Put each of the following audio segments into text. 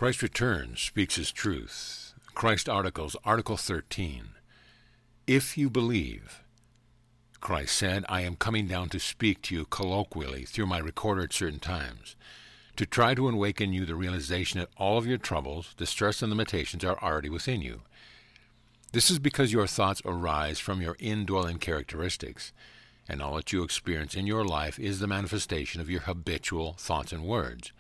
Christ returns, speaks his truth. Christ Articles, Article 13. If you believe, Christ said, I am coming down to speak to you colloquially through my recorder at certain times, to try to awaken you the realization that all of your troubles, distress, and limitations are already within you. This is because your thoughts arise from your indwelling characteristics, and all that you experience in your life is the manifestation of your habitual thoughts and words.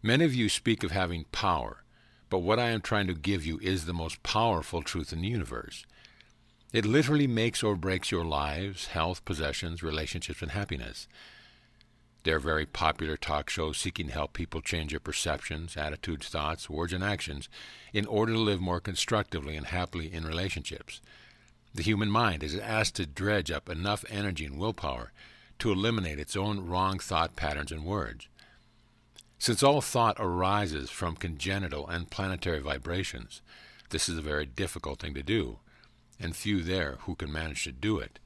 Many of you speak of having power, but what I am trying to give you is the most powerful truth in the universe. It literally makes or breaks your lives, health, possessions, relationships, and happiness. There are very popular talk shows seeking to help people change their perceptions, attitudes, thoughts, words, and actions in order to live more constructively and happily in relationships. The human mind is asked to dredge up enough energy and willpower to eliminate its own wrong thought patterns and words. Since all thought arises from congenital and planetary vibrations, this is a very difficult thing to do, and few there who can manage to do it.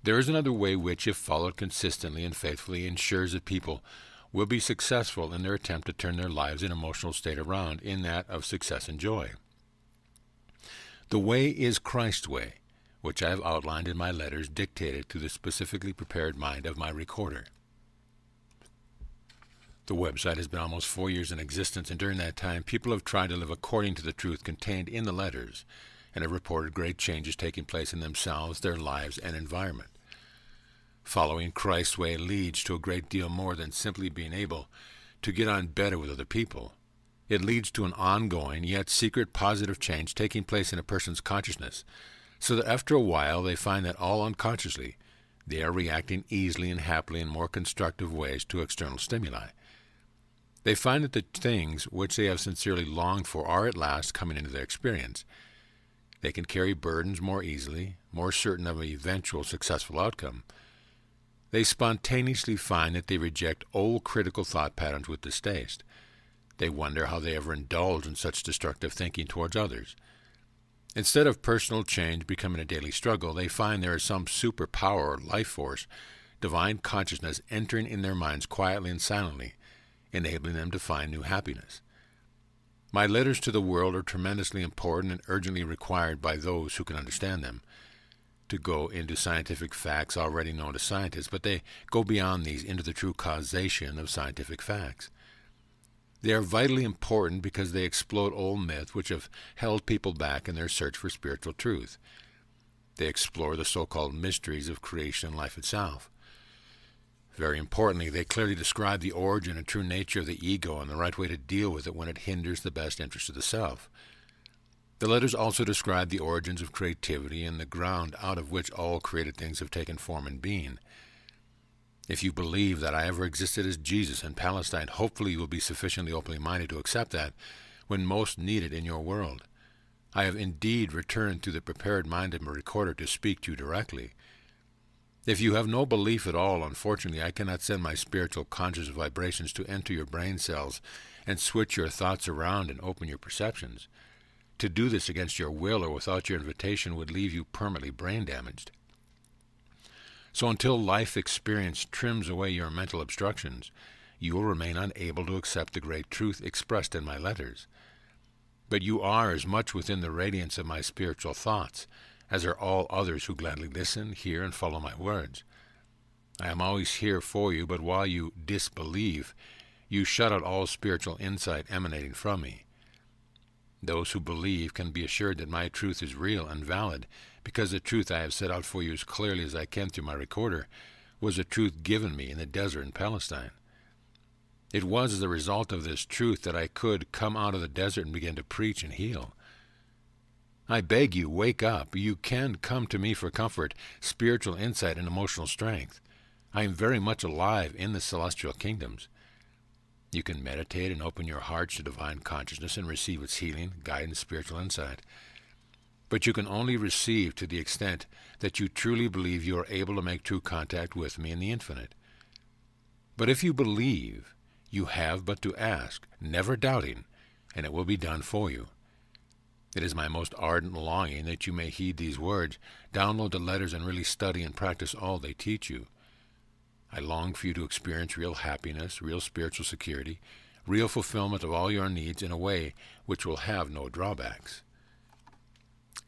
There is another way which, if followed consistently and faithfully, ensures that people will be successful in their attempt to turn their lives and emotional state around in that of success and joy. The way is Christ's way, which I have outlined in my letters dictated to the specifically prepared mind of my recorder. The website has been almost 4 years in existence, and during that time people have tried to live according to the truth contained in the letters, and have reported great changes taking place in themselves, their lives, and environment. Following Christ's way leads to a great deal more than simply being able to get on better with other people. It leads to an ongoing, yet secret positive change taking place in a person's consciousness, so that after a while they find that all unconsciously they are reacting easily and happily in more constructive ways to external stimuli. They find that the things which they have sincerely longed for are at last coming into their experience. They can carry burdens more easily, more certain of an eventual successful outcome. They spontaneously find that they reject old critical thought patterns with distaste. They wonder how they ever indulge in such destructive thinking towards others. Instead of personal change becoming a daily struggle, they find there is some superpower or life force, divine consciousness entering in their minds quietly and silently, enabling them to find new happiness. My letters to the world are tremendously important and urgently required by those who can understand them, to go into scientific facts already known to scientists, but they go beyond these into the true causation of scientific facts. They are vitally important because they explode old myths which have held people back in their search for spiritual truth. They explore the so-called mysteries of creation and life itself. Very importantly, they clearly describe the origin and true nature of the ego and the right way to deal with it when it hinders the best interest of the self. The letters also describe the origins of creativity and the ground out of which all created things have taken form and being. If you believe that I ever existed as Jesus in Palestine, hopefully you will be sufficiently openly minded to accept that when most needed in your world. I have indeed returned to the prepared mind of my recorder to speak to you directly. If you have no belief at all, unfortunately, I cannot send my spiritual conscious vibrations to enter your brain cells and switch your thoughts around and open your perceptions. To do this against your will or without your invitation would leave you permanently brain damaged. So until life experience trims away your mental obstructions, you will remain unable to accept the great truth expressed in my letters. But you are as much within the radiance of my spiritual thoughts as are all others who gladly listen, hear, and follow my words. I am always here for you, but while you disbelieve, you shut out all spiritual insight emanating from me. Those who believe can be assured that my truth is real and valid, because the truth I have set out for you as clearly as I can through my recorder was the truth given me in the desert in Palestine. It was as a result of this truth that I could come out of the desert and begin to preach and heal. I beg you, wake up. You can come to me for comfort, spiritual insight, and emotional strength. I am very much alive in the celestial kingdoms. You can meditate and open your hearts to divine consciousness and receive its healing, guidance, spiritual insight. But you can only receive to the extent that you truly believe you are able to make true contact with me in the infinite. But if you believe, you have but to ask, never doubting, and it will be done for you. It is my most ardent longing that you may heed these words, download the letters, and really study and practice all they teach you. I long for you to experience real happiness, real spiritual security, real fulfillment of all your needs in a way which will have no drawbacks.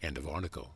End of article.